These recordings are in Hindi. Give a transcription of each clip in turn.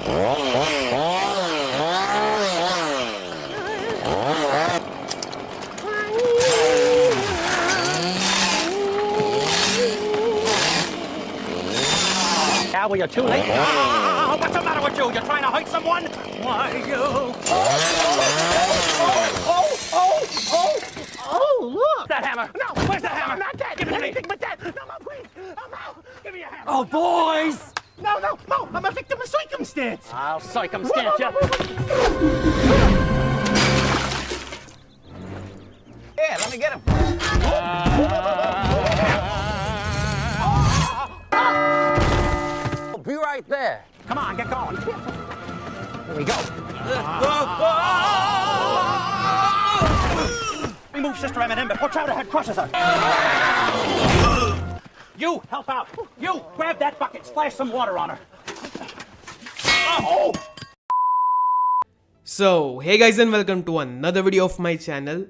Yeah, well, you're too late. What's the matter with you? You're trying to hurt someone? Why, you? Oh, look! That hammer! No, where's the hammer? Not that! Give it to me! But that! No, please! No! Give me a hammer! Oh, boys! No! I'm a victim of circumstance! I'll circumstance you! Yeah, let me get him! Be right there. Come on, get going. Here we go. Remove Sister M&M, but watch out, her head crushes her. You, help out. You, grab that bucket, splash some water on her. Oh! So, hey guys and welcome to another video of my channel.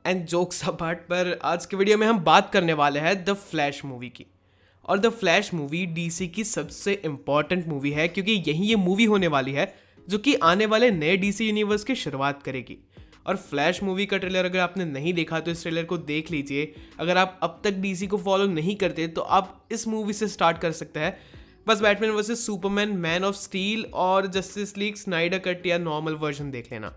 And jokes apart, पर आज के वीडियो में हम बात करने वाले हैं द फ्लैश मूवी की। और द फ्लैश मूवी डीसी की सबसे इम्पॉर्टेंट मूवी है क्योंकि यही ये मूवी होने वाली है जो कि आने वाले नए डीसी यूनिवर्स की शुरुआत करेगी। और फ्लैश मूवी का ट्रेलर अगर आपने नहीं देखा तो इस ट्रेलर को देख लीजिए। अगर आप अब तक डीसी को फॉलो नहीं करते तो आप इस मूवी से स्टार्ट कर सकते हैं। बस Batman versus Superman, man of steel और जस्टिस लीग स्नाइडर कट या नॉर्मल वर्जन देख लेना।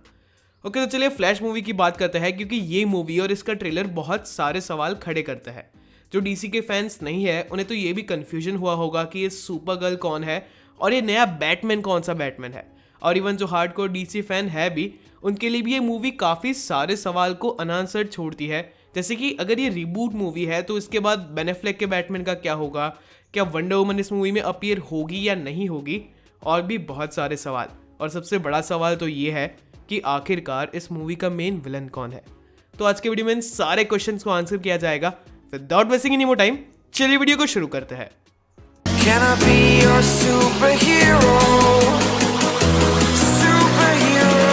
ओके, तो चलिए फ्लैश मूवी की बात करते हैं क्योंकि ये मूवी और इसका ट्रेलर बहुत सारे सवाल खड़े करते हैं। जो डीसी के फैंस नहीं है उन्हें तो ये भी कन्फ्यूजन हुआ होगा कि ये सुपर गर्ल कौन है और ये नया बैटमैन कौन सा बैटमैन है। और इवन जो हार्डकोर डीसी फैन है भी उनके लिए भी ये मूवी काफ़ी सारे सवाल को अनआंसर्ड छोड़ती है। जैसे कि अगर ये रिबूट मूवी है तो इसके बाद बेन एफ्लेक के बैटमैन का क्या होगा, क्या वंडर वुमन इस मूवी में अपीयर होगी या नहीं होगी, और भी बहुत सारे सवाल। और सबसे बड़ा सवाल तो ये है कि आखिरकार इस मूवी का मेन विलन कौन है। तो आज के वीडियो में इन सारे क्वेश्चंस को आंसर किया जाएगा। Without wasting any more time, चलिए वीडियो को शुरू करते हैं। Can I be your superhero? Superhero.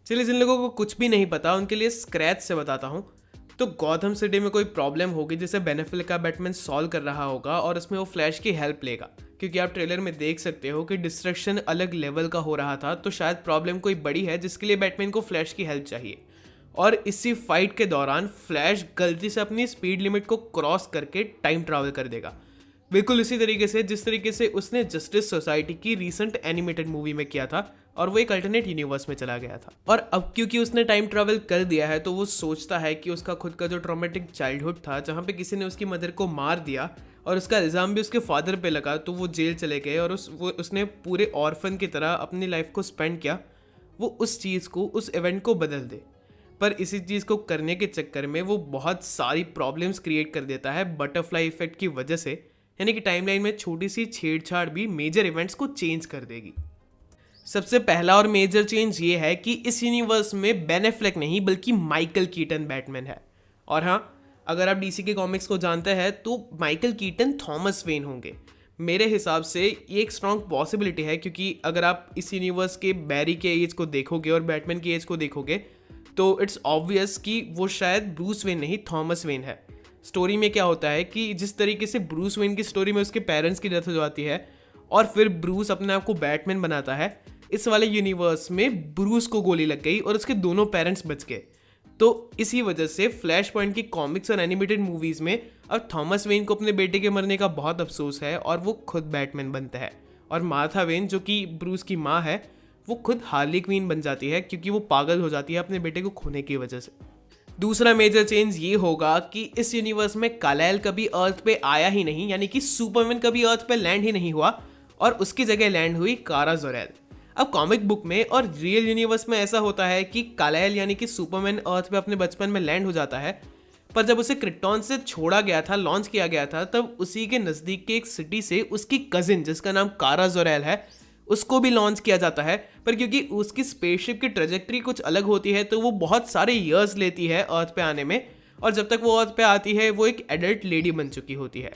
चलिए, जिन लोगों को कुछ भी नहीं पता उनके लिए स्क्रैच से बताता हूँ। तो गॉथम सिटी में कोई प्रॉब्लम होगी जिसे बेन एफ्लेक का बैटमैन सॉल्व कर रहा होगा और उसमें वो फ्लैश की हेल्प लेगा। क्योंकि आप ट्रेलर में देख सकते हो कि डिस्ट्रक्शन अलग लेवल का हो रहा था, तो शायद प्रॉब्लम कोई बड़ी है जिसके लिए बैटमैन को फ्लैश की हेल्प चाहिए। और इसी फाइट के दौरान फ्लैश गलती से अपनी स्पीड लिमिट को क्रॉस करके टाइम ट्रैवल कर देगा, बिल्कुल इसी तरीके से जिस तरीके से उसने जस्टिस सोसाइटी की रीसेंट एनिमेटेड मूवी में किया था और वो एक अल्टरनेट यूनिवर्स में चला गया था। और अब क्योंकि उसने टाइम ट्रैवल कर दिया है तो वो सोचता है कि उसका खुद का जो ट्रॉमेटिक चाइल्डहुड था जहाँ पे किसी ने उसकी मदर को मार दिया और उसका इल्ज़ाम भी उसके फादर पे लगा, तो वो जेल चले गए और उसने पूरे ऑर्फन की तरह अपनी लाइफ को स्पेंड किया, वो उस चीज़ को, उस इवेंट को बदल दे। पर इसी चीज़ को करने के चक्कर में वो बहुत सारी प्रॉब्लम्स क्रिएट कर देता है बटरफ्लाई इफेक्ट की वजह से। यानी कि टाइमलाइन में छोटी सी छेड़छाड़ भी मेजर इवेंट्स को चेंज कर देगी। सबसे पहला और मेजर चेंज ये है कि इस यूनिवर्स में बेन एफ्लेक नहीं बल्कि माइकल कीटन बैटमैन है। और हाँ, अगर आप डीसी के कॉमिक्स को जानते हैं तो माइकल कीटन थॉमस वेन होंगे। मेरे हिसाब से ये एक स्ट्रॉन्ग पॉसिबिलिटी है क्योंकि अगर आप इस यूनिवर्स के बैरी के एज को देखोगे और बैटमैन की एज को देखोगे तो इट्स ऑब्वियस कि वो शायद ब्रूस वेन नहीं थॉमस वेन है। स्टोरी में क्या होता है कि जिस तरीके से ब्रूस वेन की स्टोरी में उसके पेरेंट्स की डेथ हो जाती है और फिर ब्रूस अपने आप को बैटमैन बनाता है, इस वाले यूनिवर्स में ब्रूस को गोली लग गई और उसके दोनों पेरेंट्स बच गए। तो इसी वजह से फ्लैश पॉइंट की कॉमिक्स और एनिमेटेड मूवीज़ में अब थॉमस वेन को अपने बेटे के मरने का बहुत अफसोस है और वो खुद बैटमैन बनता है। और मार्था वेन जो कि ब्रूस की माँ है वो खुद हार्ली क्वीन बन जाती है क्योंकि वो पागल हो जाती है अपने बेटे को खोने की वजह से। दूसरा मेजर चेंज ये होगा कि इस यूनिवर्स में कालाइल कभी अर्थ पे आया ही नहीं, यानी कि सुपरमैन कभी अर्थ पे लैंड ही नहीं हुआ और उसकी जगह लैंड हुई कारा जोरेल। अब कॉमिक बुक में और रियल यूनिवर्स में ऐसा होता है कि कालाइल यानी कि सुपरमैन अर्थ पे अपने बचपन में लैंड हो जाता है, पर जब उसे क्रिप्टॉन से छोड़ा गया था, लॉन्च किया गया था, तब उसी के नज़दीक के एक सिटी से उसकी कजिन जिसका नाम कारा जोरेल है उसको भी लॉन्च किया जाता है। पर क्योंकि उसकी स्पेसशिप की ट्रेजेक्ट्री कुछ अलग होती है तो वो बहुत सारे ईयर्स लेती है अर्थ पे आने में, और जब तक वो अर्थ पे आती है वो एक एडल्ट लेडी बन चुकी होती है।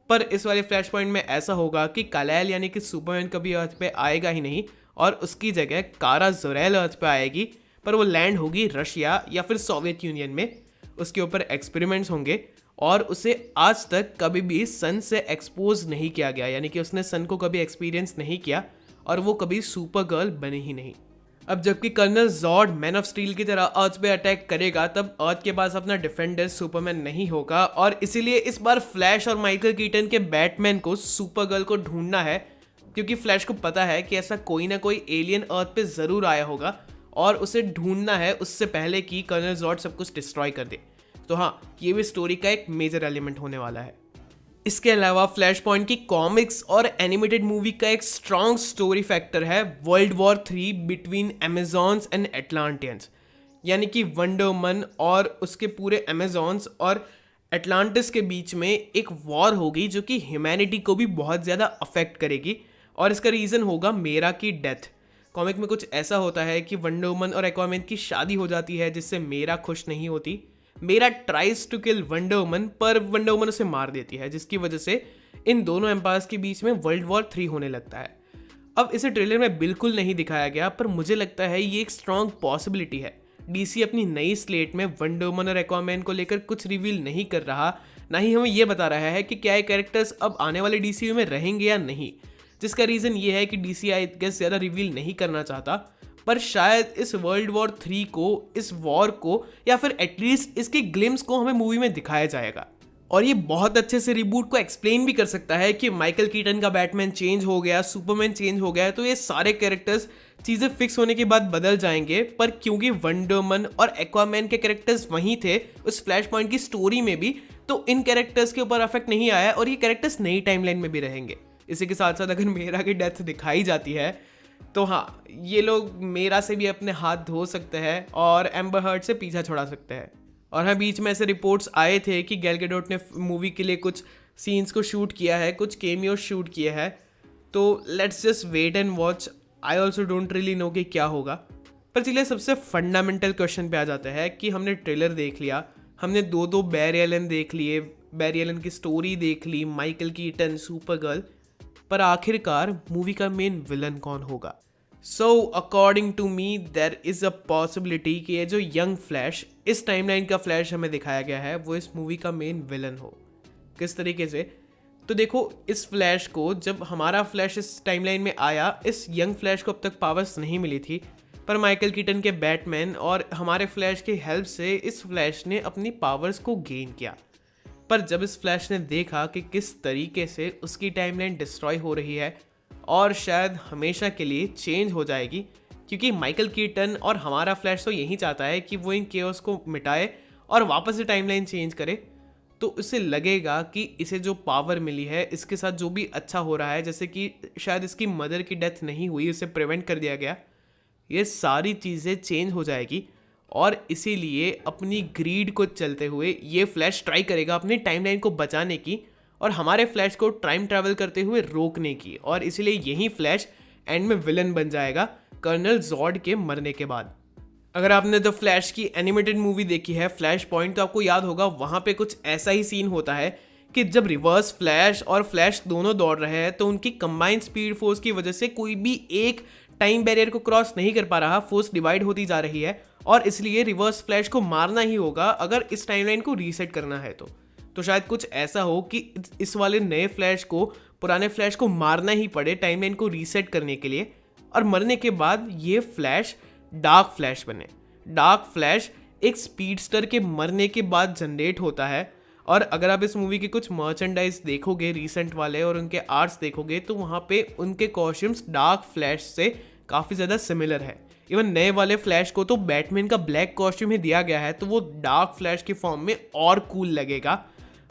पर इस वाले फ्लैश पॉइंट में ऐसा होगा कि कालाइल यानी कि सुपरमैन कभी अर्थ पे आएगा ही नहीं और उसकी जगह कारा ज़ोरेल अर्थ पे आएगी, पर वो लैंड होगी रशिया या फिर सोवियत यूनियन में। उसके ऊपर एक्सपेरिमेंट्स होंगे और उसे आज तक कभी भी सन से एक्सपोज नहीं किया गया, यानी कि उसने सन को कभी एक्सपीरियंस नहीं किया और वो कभी सुपर गर्ल बनी ही नहीं। अब जबकि कर्नल जॉर्ड मैन ऑफ स्टील की तरह अर्थ पे अटैक करेगा, तब अर्थ के पास अपना डिफेंडर सुपरमैन नहीं होगा और इसीलिए इस बार फ्लैश और माइकल कीटन के बैटमैन को सुपर गर्ल को ढूंढना है, क्योंकि फ्लैश को पता है कि ऐसा कोई ना कोई एलियन अर्थ पे ज़रूर आया होगा और उसे ढूंढना है उससे पहले कि कर्नल जॉर्ड सब कुछ डिस्ट्रॉय कर दे। तो हाँ, ये भी स्टोरी का एक मेजर एलिमेंट होने वाला है। इसके अलावा फ्लैश पॉइंट की कॉमिक्स और एनिमेटेड मूवी का एक स्ट्रॉन्ग स्टोरी फैक्टर है वर्ल्ड वॉर 3 बिटवीन अमेजॉन्स एंड एटलांटियंस, यानी कि वंडर वुमन और उसके पूरे अमेजॉन्स और एटलांटिस के बीच में एक वॉर होगी जो कि ह्यूमैनिटी को भी बहुत ज़्यादा अफेक्ट करेगी और इसका रीज़न होगा मेरा की डेथ। कॉमिक में कुछ ऐसा होता है कि वंडर वुमन और एक्वामैन की शादी हो जाती है जिससे मेरा खुश नहीं होती। Mera tries to kill Wonder Woman, पर वंडर वुमन उसे मार देती है, जिसकी वजह से इन दोनों एम्पायर्स के बीच में वर्ल्ड वॉर 3 होने लगता है। अब इसे ट्रेलर में बिल्कुल नहीं दिखाया गया, पर मुझे लगता है ये एक स्ट्रॉन्ग पॉसिबिलिटी है। डीसी अपनी नई स्लेट में वंडर वुमन और एक्वामैन को लेकर कुछ रिवील नहीं कर रहा, ना ही हमें ये बता रहा है कि क्या ये कैरेक्टर्स अब आने वाले डीसीयू में रहेंगे या नहीं, जिसका रीज़न ये है कि डीसी आई गेस ज़्यादा रिवील नहीं करना चाहता, पर शायद इस वर्ल्ड वॉर 3 को, इस वॉर को या फिर एटलीस्ट इसके ग्लिम्स को हमें मूवी में दिखाया जाएगा। और ये बहुत अच्छे से रिबूट को एक्सप्लेन भी कर सकता है कि माइकल कीटन का बैटमैन चेंज हो गया, सुपरमैन चेंज हो गया, तो ये सारे कैरेक्टर्स चीज़ें फिक्स होने के बाद बदल जाएंगे। पर क्योंकि वंडर वुमन और एक्वामैन के कैरेक्टर्स वहीं थे उस फ्लैश पॉइंट की स्टोरी में भी, तो इन कैरेक्टर्स के ऊपर अफेक्ट नहीं आया और ये कैरेक्टर्स नई टाइमलाइन में भी रहेंगे। इसी के साथ साथ अगर मेरा की डेथ दिखाई जाती है तो हाँ, ये लोग मेरा से भी अपने हाथ धो सकते हैं और एम्बर हर्ड से पीछा छुड़ा सकते हैं। और हाँ, बीच में ऐसे रिपोर्ट्स आए थे कि गैल गैडोट ने मूवी के लिए कुछ सीन्स को शूट किया है, कुछ केमियो शूट किया है, तो let's just wait and watch. I also don't really know कि क्या होगा। पर चलिए सबसे फंडामेंटल क्वेश्चन पे आ जाता है कि हमने ट्रेलर देख लिया, हमने दो बैरी एलन देख लिए, बैरी एलन की स्टोरी देख ली, माइकल कीटन, सुपर गर्ल, पर आखिरकार मूवी का मेन विलन कौन होगा? So according to me there is a possibility कि ये जो यंग फ्लैश, इस टाइमलाइन का फ्लैश हमें दिखाया गया है, वो इस मूवी का मेन विलन हो। किस तरीके से? तो देखो, इस फ्लैश को, जब हमारा फ्लैश इस टाइमलाइन में आया, इस यंग फ्लैश को अब तक पावर्स नहीं मिली थी, पर माइकल कीटन के बैटमैन और हमारे फ्लैश की हेल्प से इस फ्लैश ने अपनी पावर्स को गेन किया। पर जब इस फ्लैश ने देखा कि किस तरीके से उसकी टाइमलाइन डिस्ट्रॉय हो रही है और शायद हमेशा के लिए चेंज हो जाएगी, क्योंकि माइकल कीटन और हमारा फ्लैश तो यही चाहता है कि वो इन केओस को मिटाए और वापस से टाइमलाइन चेंज करे, तो उसे लगेगा कि इसे जो पावर मिली है, इसके साथ जो भी अच्छा हो रहा है, जैसे कि शायद इसकी मदर की डेथ नहीं हुई, उसे प्रिवेंट कर दिया गया, ये सारी चीज़ें चेंज हो जाएगी। और इसीलिए अपनी ग्रीड को चलते हुए ये फ्लैश ट्राई करेगा अपनी टाइमलाइन को बचाने की और हमारे फ्लैश को टाइम ट्रैवल करते हुए रोकने की, और इसीलिए यही फ्लैश एंड में विलन बन जाएगा कर्नल जॉर्ड के मरने के बाद। अगर आपने द फ्लैश की एनिमेटेड मूवी देखी है फ्लैश पॉइंट, तो आपको याद होगा वहाँ पे कुछ ऐसा ही सीन होता है कि जब रिवर्स फ्लैश और फ्लैश दोनों दौड़ रहे हैं, तो उनकी कंबाइंड स्पीड फोर्स की वजह से कोई भी एक टाइम बैरियर को क्रॉस नहीं कर पा रहा, फोर्स डिवाइड होती जा रही है, और इसलिए रिवर्स फ्लैश को मारना ही होगा अगर इस टाइमलाइन को रीसेट करना है। तो शायद कुछ ऐसा हो कि इस वाले नए फ्लैश को पुराने फ्लैश को मारना ही पड़े टाइमलाइन को रीसेट करने के लिए, और मरने के बाद ये फ्लैश डार्क फ्लैश बने। डार्क फ्लैश एक स्पीडस्टर के मरने के बाद जनरेट होता है, और अगर आप इस मूवी के कुछ मर्चेंडाइज देखोगे रिसेंट वाले और उनके आर्ट्स देखोगे, तो वहाँ पे उनके कॉस्ट्यूम्स डार्क फ्लैश से काफ़ी ज़्यादा सिमिलर है। इवन नए वाले फ्लैश को तो बैटमैन का ब्लैक कॉस्ट्यूम ही दिया गया है, तो वो डार्क फ्लैश की फॉर्म में और कूल लगेगा,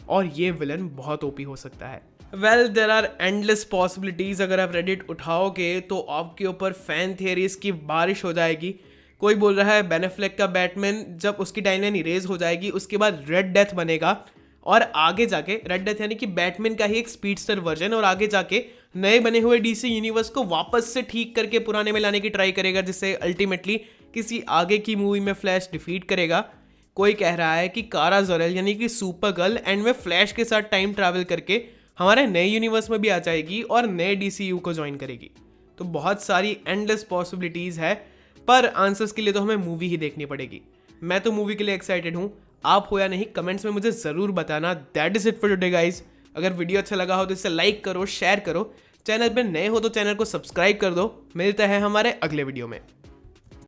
और ये विलन बहुत ओपी हो सकता है। Well, there are endless possibilities. अगर आप रेडिट उठाओगे तो आपके ऊपर फैन थियरीज की बारिश हो जाएगी। कोई बोल रहा है बेन एफ्लेक का बैटमैन जब उसकी टाइमलाइन इरेज हो जाएगी उसके बाद रेड डेथ बनेगा, और आगे जाके रेड डेथ यानी कि बैटमैन का ही एक स्पीडस्टर वर्जन, और आगे जाके नए बने हुए डीसी यूनिवर्स को वापस से ठीक करके पुराने में लाने की ट्राई करेगा, जिससे अल्टीमेटली किसी आगे की मूवी में फ्लैश डिफीट करेगा। कोई कह रहा है कि कारा ज़ोरेल यानी कि सुपर गर्ल एंड में फ्लैश के साथ टाइम ट्रैवल करके हमारे नए यूनिवर्स में भी आ जाएगी और नए डीसीयू को ज्वाइन करेगी। तो बहुत सारी एंडलेस पॉसिबिलिटीज़ है, पर आंसर्स के लिए तो हमें मूवी ही देखनी पड़ेगी। मैं तो मूवी के लिए एक्साइटेड हूँ, आप हो या नहीं कमेंट्स में मुझे ज़रूर बताना। That is it for today guys. अगर वीडियो अच्छा लगा हो तो इसे लाइक करो, शेयर करो, चैनल पर नए हो तो चैनल को सब्सक्राइब कर दो। मिलते हैं हमारे अगले वीडियो में।